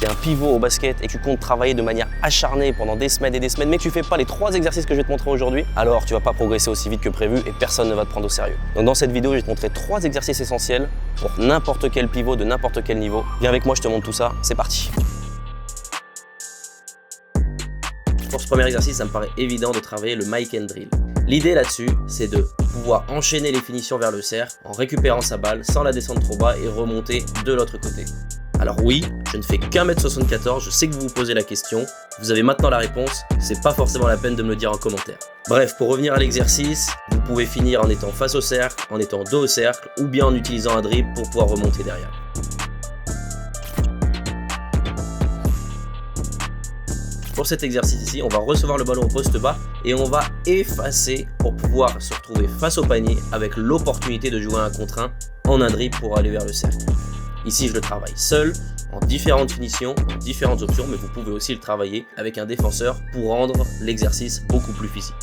tu es un pivot au basket et que tu comptes travailler de manière acharnée pendant des semaines et des semaines, mais que tu fais pas les 3 exercices que je vais te montrer aujourd'hui, alors tu vas pas progresser aussi vite que prévu et personne ne va te prendre au sérieux. Donc dans cette vidéo, je vais te montrer 3 exercices essentiels pour n'importe quel pivot de n'importe quel niveau. Viens avec moi, je te montre tout ça, c'est parti. Pour ce premier exercice, ça me paraît évident de travailler le mic and drill. L'idée là-dessus, c'est de pouvoir enchaîner les finitions vers le cercle en récupérant sa balle sans la descendre trop bas et remonter de l'autre côté. Alors oui, je ne fais qu'1m74, je sais que vous vous posez la question, vous avez maintenant la réponse, c'est pas forcément la peine de me le dire en commentaire. Bref, pour revenir à l'exercice, vous pouvez finir en étant face au cercle, en étant dos au cercle ou bien en utilisant un dribble pour pouvoir remonter derrière. Pour cet exercice ici, on va recevoir le ballon au poste bas et on va effacer pour pouvoir se retrouver face au panier avec l'opportunité de jouer un contre 1 en un dribble pour aller vers le cercle. Ici, je le travaille seul, en différentes finitions, en différentes options, mais vous pouvez aussi le travailler avec un défenseur pour rendre l'exercice beaucoup plus physique.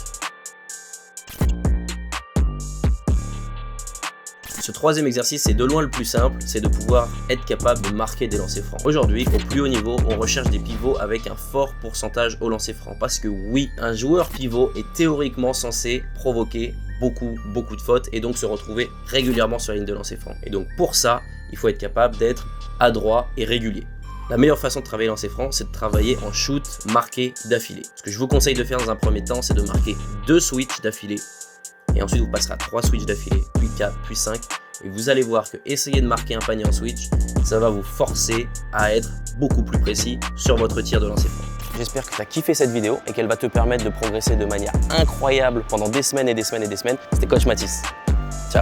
Ce troisième exercice, c'est de loin le plus simple, c'est de pouvoir être capable de marquer des lancers francs. Aujourd'hui, au plus haut niveau, on recherche des pivots avec un fort pourcentage au lancer franc. Parce que oui, un joueur pivot est théoriquement censé provoquer beaucoup de fautes et donc se retrouver régulièrement sur la ligne de lancer franc. Et donc pour ça, il faut être capable d'être adroit et régulier. La meilleure façon de travailler lancer franc, c'est de travailler en shoot marqué d'affilée. Ce que je vous conseille de faire dans un premier temps, c'est de marquer 2 switches d'affilée. Et ensuite, vous passerez à 3 switches d'affilée, puis 4, puis 5. Et vous allez voir que essayer de marquer un panier en switch, ça va vous forcer à être beaucoup plus précis sur votre tir de lancer franc. J'espère que tu as kiffé cette vidéo et qu'elle va te permettre de progresser de manière incroyable pendant des semaines et des semaines et des semaines. C'était Coach Mathis. Ciao.